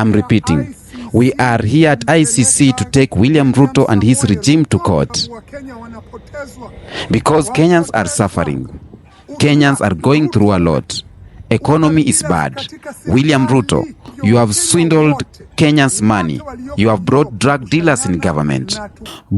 I'm repeating. We are here at ICC to take William Ruto and his regime to court. Because Kenyans are suffering. Kenyans are going through a lot. Economy is bad. William Ruto, you have swindled Kenyans' money. You have brought drug dealers in government.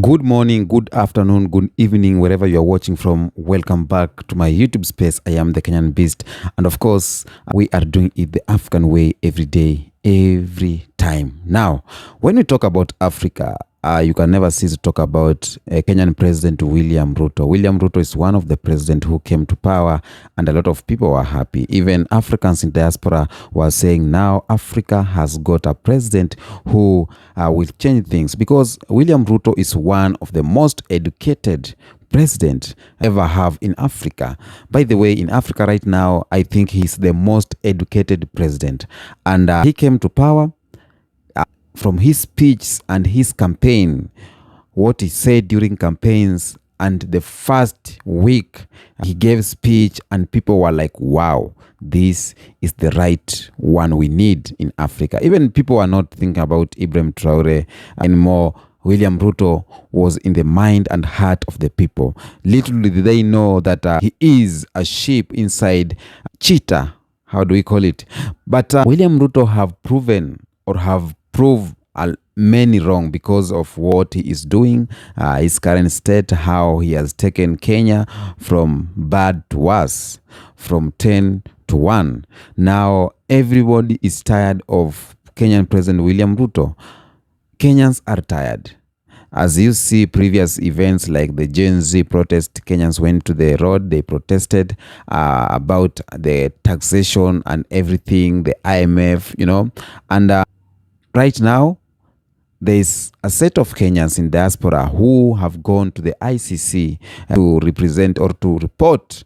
Good morning, good afternoon, good evening, wherever you are watching from. Welcome back to my YouTube space. I am the Kenyan Beast. And of course, we are doing it the African way every day, every time. Now, when we talk about Africa, you can never cease to talk about Kenyan President William Ruto. William Ruto is one of the presidents who came to power, and a lot of people were happy. Even Africans in diaspora were saying now Africa has got a president who will change things, because William Ruto is one of the most educated president ever have in Africa. By the way, in Africa right now, I think he's the most educated president, and he came to power. From his speech and his campaign, what he said during campaigns, and the first week he gave speech, and people were like, wow, this is the right one we need in Africa. Even people are not thinking about Ibrahim Traore anymore. William Ruto was in the mind and heart of the people. Little did they know that he is a sheep inside a cheetah. How do we call it? But William Ruto have proven or have proved many wrong because of what he is doing, his current state, how he has taken Kenya from bad to worse, from 10 to 1. Now everybody is tired of Kenyan President William Ruto. Kenyans are tired. As you see previous events like the Gen Z protest, Kenyans went to the road, they protested about the taxation and everything, the IMF, and right now, there is a set of Kenyans in diaspora who have gone to the ICC to represent or to report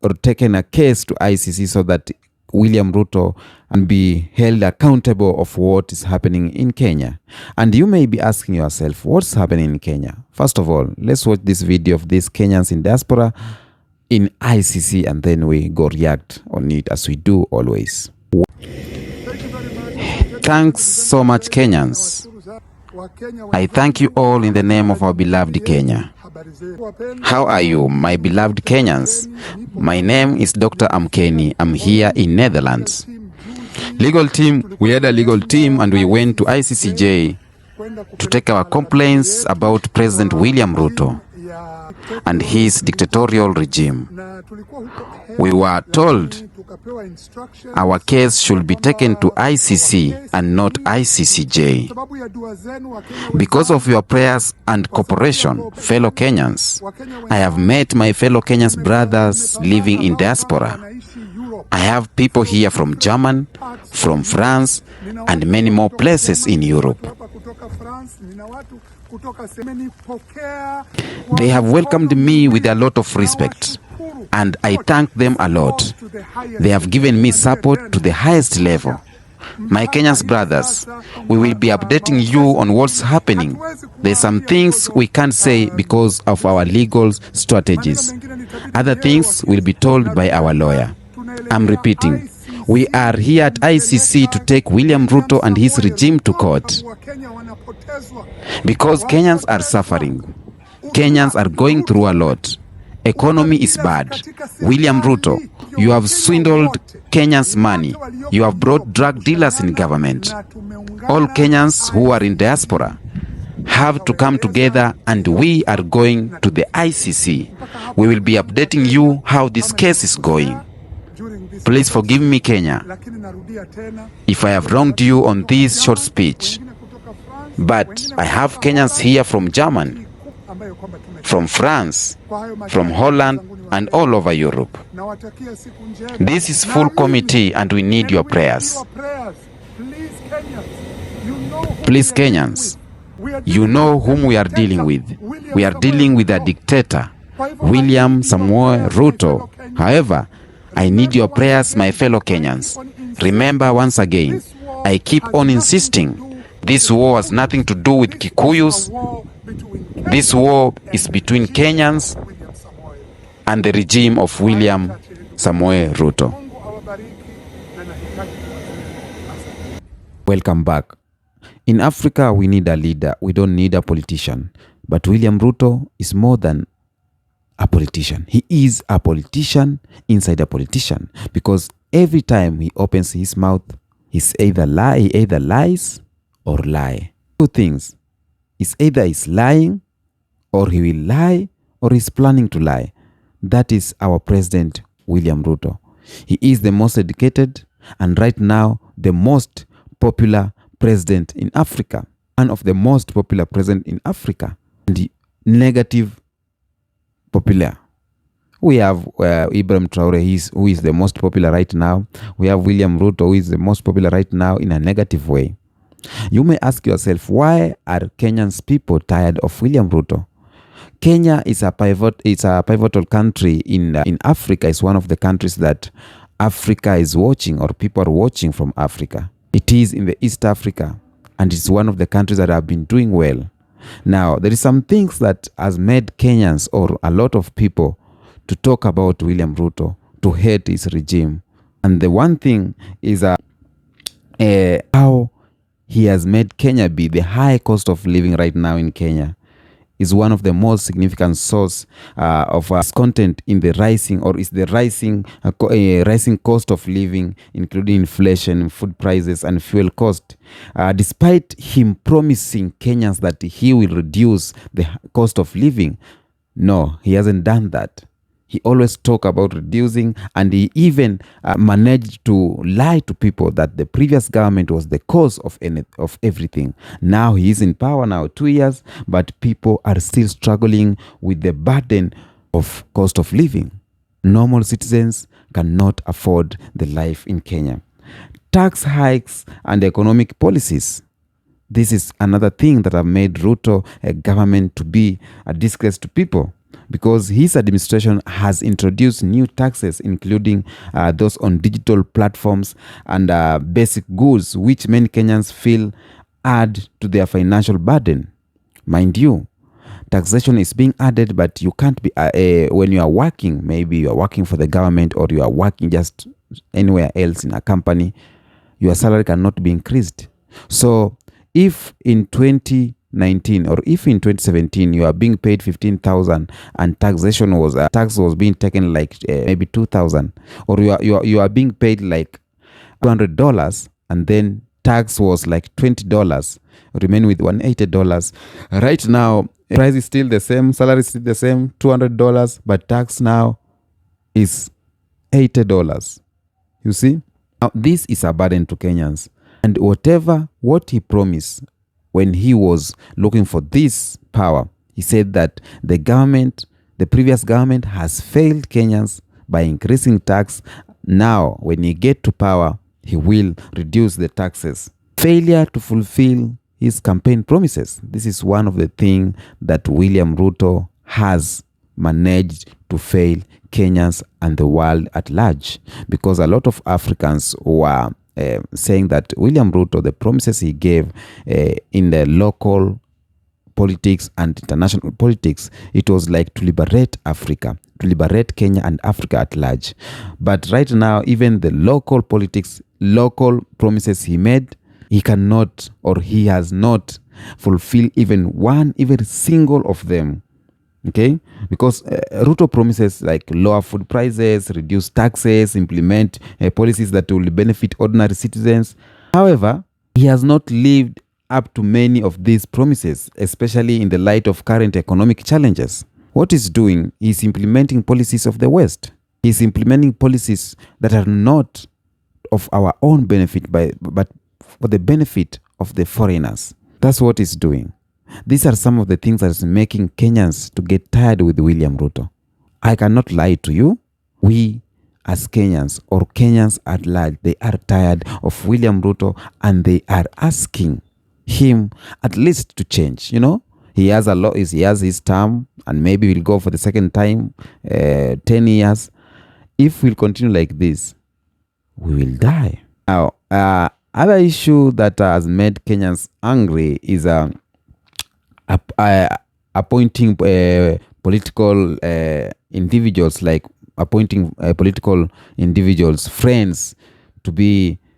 or taken a case to ICC so that William Ruto can be held accountable of what is happening in Kenya. And you may be asking yourself, what's happening in Kenya? First of all, let's watch this video of these Kenyans in diaspora in ICC, and then we go react on it as we do always. Thanks so much, Kenyans. I thank you all in the name of our beloved Kenya. How are you, my beloved Kenyans? My name is Dr. Amkeni. I'm here in Netherlands. Legal team, we had a legal team and we went to ICCJ to take our complaints about President William Ruto and his dictatorial regime. We were told our case should be taken to ICC and not ICCJ. Because of your prayers and cooperation, fellow Kenyans, I have met my fellow Kenyans brothers living in diaspora. I have people here from Germany, from France, and many more places in Europe. They have welcomed me with a lot of respect, and I thank them a lot. They have given me support to the highest level. My Kenyans brothers, we will be updating you on what's happening. There's some things we can't say because of our legal strategies. Other things will be told by our lawyer. I'm repeating. We are here at ICC to take William Ruto and his regime to court. Because Kenyans are suffering. Kenyans are going through a lot. Economy is bad. William Ruto, you have swindled Kenyans' money. You have brought drug dealers in government. All Kenyans who are in diaspora have to come together, and we are going to the ICC. We will be updating you how this case is going. Please forgive me, Kenya, if I have wronged you on this short speech. But I have Kenyans here from Germany, from France, from Holland, and all over Europe. This is full committee and we need your prayers. Please, Kenyans, you know whom we are dealing with. We are dealing with a dictator, William Samoei Ruto. However, I need your prayers, my fellow Kenyans. Remember, once again, I keep on insisting, this war has nothing to do with Kikuyus. This war is between Kenyans and the regime of William Samoei Ruto. Welcome back. In Africa, we need a leader. We don't need a politician. But William Ruto is more than a politician. He is a politician inside a politician, because every time he opens his mouth, he either lies or lie. Two things. It's either he's lying, or he will lie, or he's planning to lie. That is our president, William Ruto. He is the most educated and right now the most popular president in Africa. One of the most popular president in Africa. And the negative popular. We have Ibrahim Traore, who is the most popular right now. We have William Ruto, who is the most popular right now in a negative way. You may ask yourself, why are Kenyan's people tired of William Ruto? Kenya is a pivotal country in Africa. It's one of the countries that Africa is watching, or people are watching from Africa. It is in the East Africa, and it's one of the countries that have been doing well. Now, there is some things that has made Kenyans, or a lot of people, to talk about William Ruto, to hate his regime. And the one thing is how he has made Kenya be the high cost of living right now in Kenya is one of the most significant source of content in the rising, or is the rising cost of living, including inflation, food prices, and fuel cost. Despite him promising Kenyans that he will reduce the cost of living, no, he hasn't done that. He always talk about reducing, and he even managed to lie to people that the previous government was the cause of everything. Now he is in power now 2 years, but people are still struggling with the burden of cost of living. Normal citizens cannot afford the life in Kenya. Tax hikes and economic policies. This is another thing that have made Ruto a government to be a disgrace to people, because his administration has introduced new taxes, including those on digital platforms and basic goods, which many Kenyans feel add to their financial burden. Mind you, taxation is being added, but you can't be, when you are working, maybe you are working for the government, or you are working just anywhere else in a company, your salary cannot be increased. So if in 2019 or if in 2017 you are being paid 15,000 and tax was being taken like maybe 2,000, or you are being paid like $200, and then tax was like $20, remain with $180. Right now, price is still the same, salary is still the same, $200, but tax now is $80. You see? Now, this is a burden to Kenyans. And what he promised when he was looking for this power, he said that the previous government has failed Kenyans by increasing tax. Now, when he get to power, he will reduce the taxes. Failure to fulfill his campaign promises. This is one of the things that William Ruto has managed to fail Kenyans and the world at large, because a lot of Africans were saying that William Ruto, the promises he gave in the local politics and international politics, it was like to liberate Africa, to liberate Kenya and Africa at large. But right now, even the local politics, local promises he made, he cannot, or he has not fulfilled even single of them. Okay, because Ruto promises like lower food prices, reduce taxes, implement policies that will benefit ordinary citizens. However, he has not lived up to many of these promises, especially in the light of current economic challenges. What he's doing is implementing policies of the West. He's implementing policies that are not of our own benefit, but for the benefit of the foreigners. That's what he's doing. These are some of the things that is making Kenyans to get tired with William Ruto. I cannot lie to you. We as Kenyans, or Kenyans at large, they are tired of William Ruto, and they are asking him at least to change. You know, he has his term, and maybe we'll go for the second time, 10 years. If we'll continue like this, we will die. Now, other issue that has made Kenyans angry is appointing political individuals, like appointing political individuals, friends, to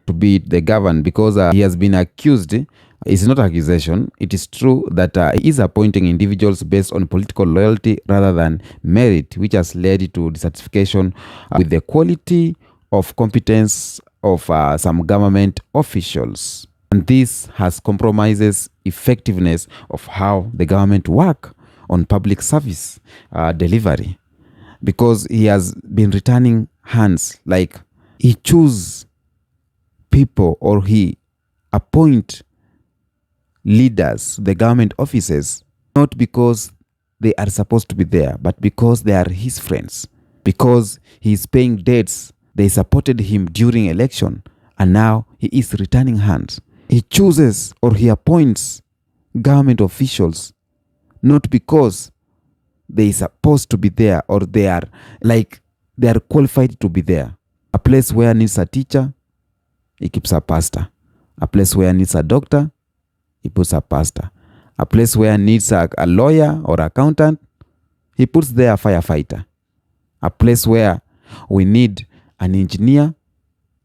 to be the governed, because he has been accused. It's not accusation. It is true that he is appointing individuals based on political loyalty rather than merit, which has led to dissatisfaction with the quality of competence of some government officials. And this has compromises effectiveness of how the government work on public service delivery, because he has been returning hands. Like, he choose people, or he appoint leaders, the government offices, not because they are supposed to be there, but because they are his friends, because he is paying debts. They supported him during election, and now he is returning hands. He chooses, or he appoints government officials not because they are supposed to be there, or they are qualified to be there. A place where needs a teacher, he keeps a pastor. A place where needs a doctor, he puts a pastor. A place where needs a lawyer or accountant, he puts there a firefighter. A place where we need an engineer,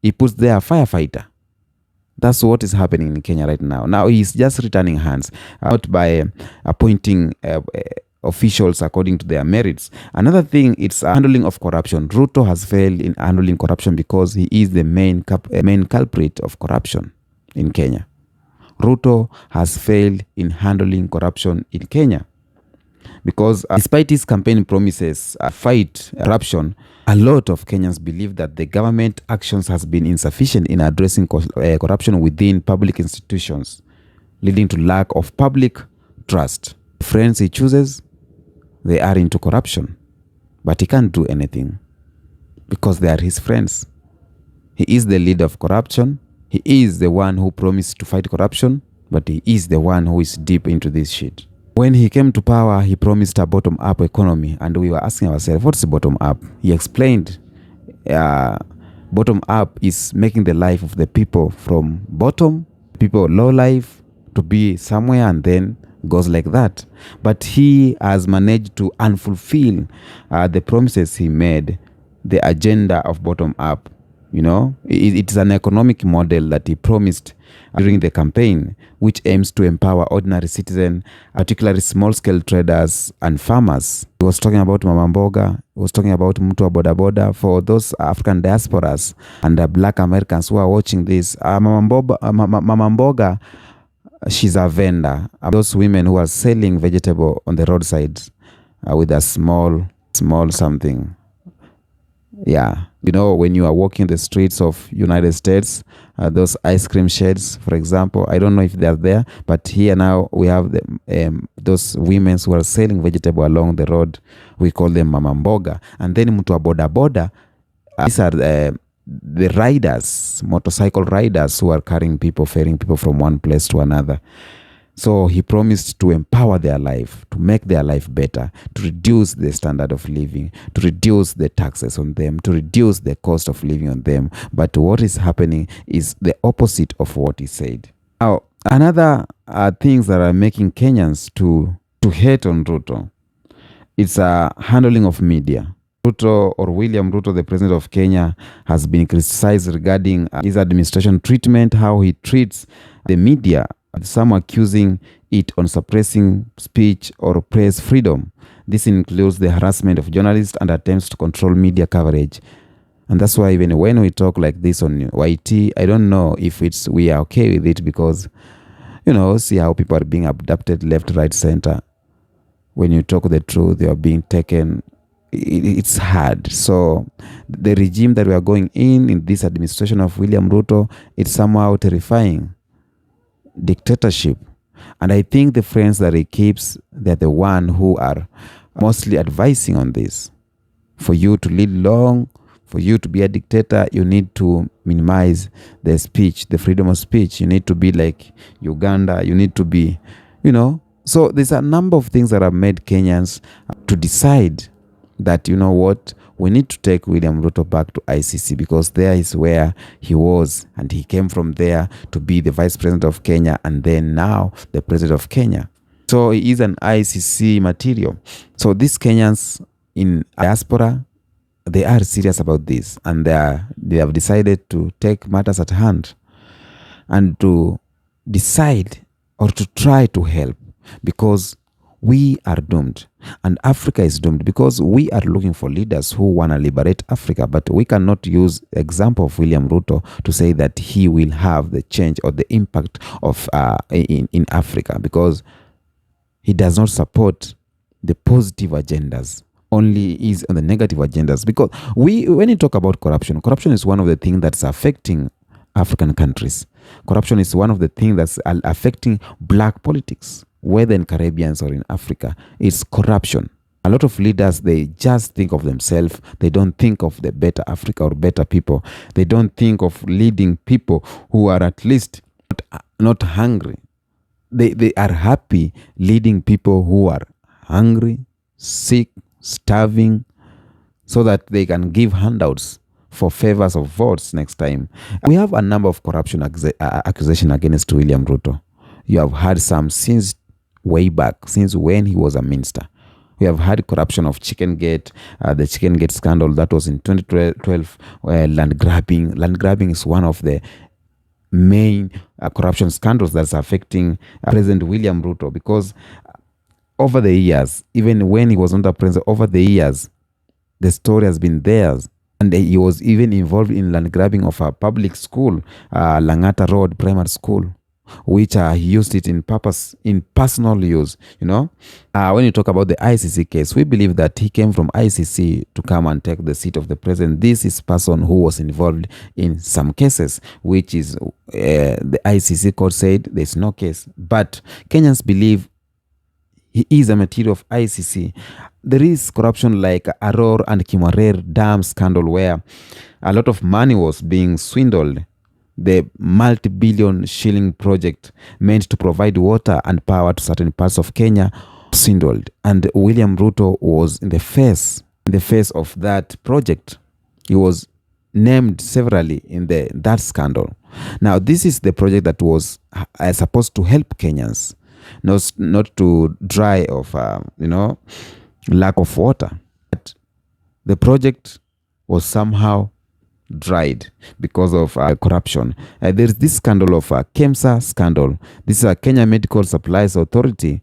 he puts there a firefighter. That's what is happening in Kenya right now. Now he's just returning hands, not by appointing officials according to their merits. Another thing, it's handling of corruption. Ruto has failed in handling corruption because he is the main culprit of corruption in Kenya. Ruto has failed in handling corruption in Kenya because despite his campaign promises fight corruption, a lot of Kenyans believe that the government actions has been insufficient in addressing corruption within public institutions, leading to lack of public trust. Friends he chooses, they are into corruption, but he can't do anything because they are his friends. He is the leader of corruption. He is the one who promised to fight corruption, but he is the one who is deep into this shit. When he came to power, he promised a bottom-up economy, and we were asking ourselves, what's bottom-up? He explained bottom-up is making the life of the people from bottom, people low life, to be somewhere, and then goes like that. But he has managed to unfulfill the promises he made, the agenda of bottom-up. You know, it's an economic model that he promised during the campaign, which aims to empower ordinary citizens, particularly small-scale traders and farmers. He was talking about Mama Mboga. He was talking about Mtu wa Boda Boda. For those African diasporas and the Black Americans who are watching this, Mama Mboga, she's a vendor. Those women who are selling vegetable on the roadsides with a small something. Yeah, you know, when you are walking the streets of United States, those ice cream sheds, for example, I don't know if they're there, but here now we have those women who are selling vegetable along the road. We call them Mama Mboga. And then Mtu wa Boda Boda, these are the riders, motorcycle riders who are carrying people, ferrying people from one place to another. So he promised to empower their life, to make their life better, to reduce the standard of living, to reduce the taxes on them, to reduce the cost of living on them. But what is happening is the opposite of what he said. Now, another things that are making Kenyans to hate on Ruto, it's a handling of media. Ruto, or William Ruto, the president of Kenya, has been criticized regarding his administration treatment, how he treats the media. Some accusing it on suppressing speech or press freedom. This includes the harassment of journalists and attempts to control media coverage. And that's why even when we talk like this on YT, I don't know if we are okay with it, because, you know, see how people are being abducted left, right, center. When you talk the truth, they are being taken. It's hard. So the regime that we are going in this administration of William Ruto, it's somehow terrifying. Dictatorship. And I think the friends that he keeps, they're the one who are mostly advising on this. For you to lead long, for you to be a dictator, you need to minimize the speech, the freedom of speech. You need to be like Uganda. You need to be, you know. So there's a number of things that have made Kenyans to decide that, you know what, we need to take William Ruto back to ICC, because there is where he was, and he came from there to be the vice president of Kenya, and then now the president of Kenya. So he is an ICC material. So these Kenyans in diaspora, they are serious about this, and they have decided to take matters at hand and to decide or to try to help, because we are doomed and Africa is doomed, because we are looking for leaders who want to liberate Africa. But we cannot use the example of William Ruto to say that he will have the change or the impact of in Africa, because he does not support the positive agendas, only is on the negative agendas. Because when you talk about corruption is one of the things that's affecting African countries. Corruption is one of the things that's affecting black politics, whether in Caribbean or in Africa. It's corruption. A lot of leaders, they just think of themselves. They don't think of the better Africa or better people. They don't think of leading people who are at least not hungry. They are happy leading people who are hungry, sick, starving, so that they can give handouts for favors of votes next time. We have a number of corruption accusations against William Ruto. You have had some since way back, since when he was a minister. We have had corruption of Chicken Gate, the Chicken Gate scandal that was in 2012, land grabbing. Land grabbing is one of the main corruption scandals that's affecting President William Ruto, because over the years, even when he was not a president, over the years, the story has been theirs. And he was even involved in land grabbing of a public school, Langata Road Primary School, which he used it in personal use. When you talk about the ICC case, we believe that he came from ICC to come and take the seat of the president. This is person who was involved in some cases, which is the ICC court said there's no case. But Kenyans believe he is a material of ICC. There is corruption like Aror and Kimarer Dam scandal, where a lot of money was being swindled. The multi-billion shilling project meant to provide water and power to certain parts of Kenya swindled. And William Ruto was in the face of that project. He was named severally in that scandal. Now, this is the project that was supposed to help Kenyans, not to dry of lack of water. But the project was somehow dried because of corruption. There's this scandal of KEMSA scandal. This is a Kenya Medical Supplies Authority.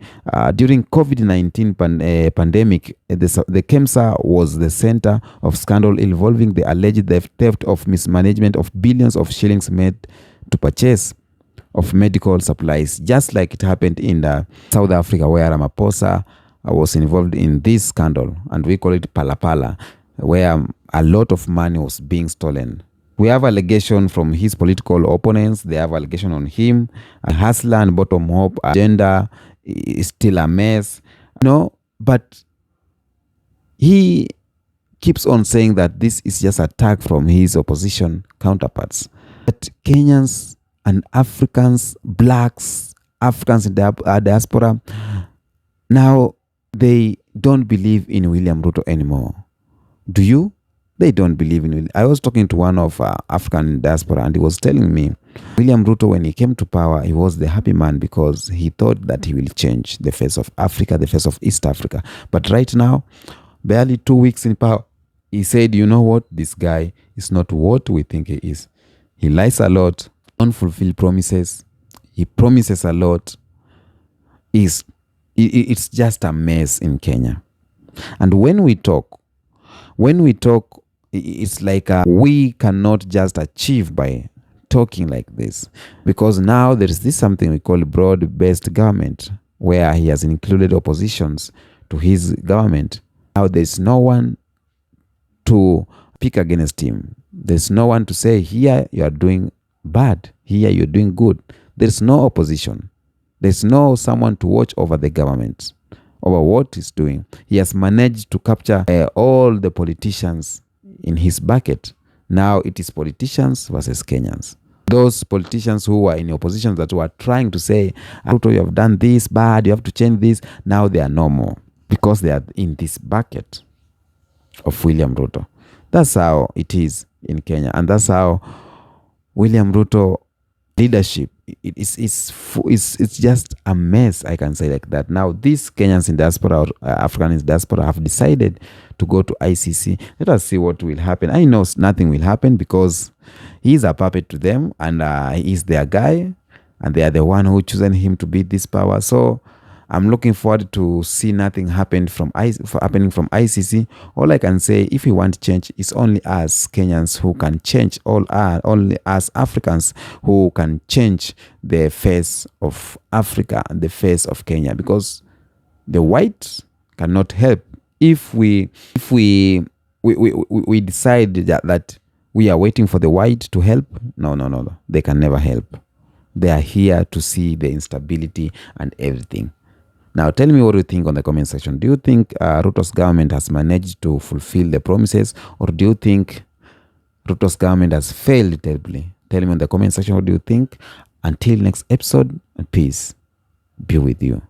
During COVID-19 pandemic, the KEMSA was the center of scandal involving the alleged theft of mismanagement of billions of shillings made to purchase of medical supplies, just like it happened in South Africa, where Ramaphosa was involved in this scandal, and we call it Palapala, where a lot of money was being stolen. We have allegation from his political opponents. They have allegation on him. A hustler and bottom-up agenda is still a mess. But he keeps on saying that this is just attack from his opposition counterparts. But Kenyans and Africans, blacks, Africans in the diaspora, now they don't believe in William Ruto anymore. Do you? They don't believe in William. I was talking to one of African diaspora, and he was telling me William Ruto, when he came to power, he was the happy man because he thought that he will change the face of Africa, the face of East Africa. But right now, barely 2 weeks in power, he said, you know what? This guy is not what we think he is. He lies a lot, unfulfilled promises. He promises a lot. It's just a mess in Kenya. And when we talk, it's like we cannot just achieve by talking like this, because now there is this something we call broad-based government, where he has included oppositions to his government. Now there's no one to pick against him. There's no one to say, here you are doing bad, here you're doing good. There's no opposition. There's no someone to watch over the government, over what he's doing. He has managed to capture all the politicians in his bucket. Now it is politicians versus Kenyans. Those politicians who were in opposition that were trying to say, Ruto, you have done this bad, you have to change this. Now they are no more, because they are in this bucket of William Ruto. That's how it is in Kenya. And that's how William Ruto leadership, it's just a mess, I can say like that. Now these Kenyans in diaspora, or Africans in diaspora, have decided to go to ICC. Let us see what will happen. I know nothing will happen because he's a puppet to them, and he's their guy, and they are the one who chosen him to be this power. So I'm looking forward to see nothing happening from ICC. All I can say, if we want change, it's only us Kenyans who can change. Only us Africans who can change the face of Africa and the face of Kenya, because the white cannot help. If we decide that we are waiting for the white to help, no, they can never help. They are here to see the instability and everything. Now, tell me what you think on the comment section. Do you think Ruto's government has managed to fulfill the promises, or do you think Ruto's government has failed terribly? Tell me in the comment section what do you think. Until next episode, and peace be with you.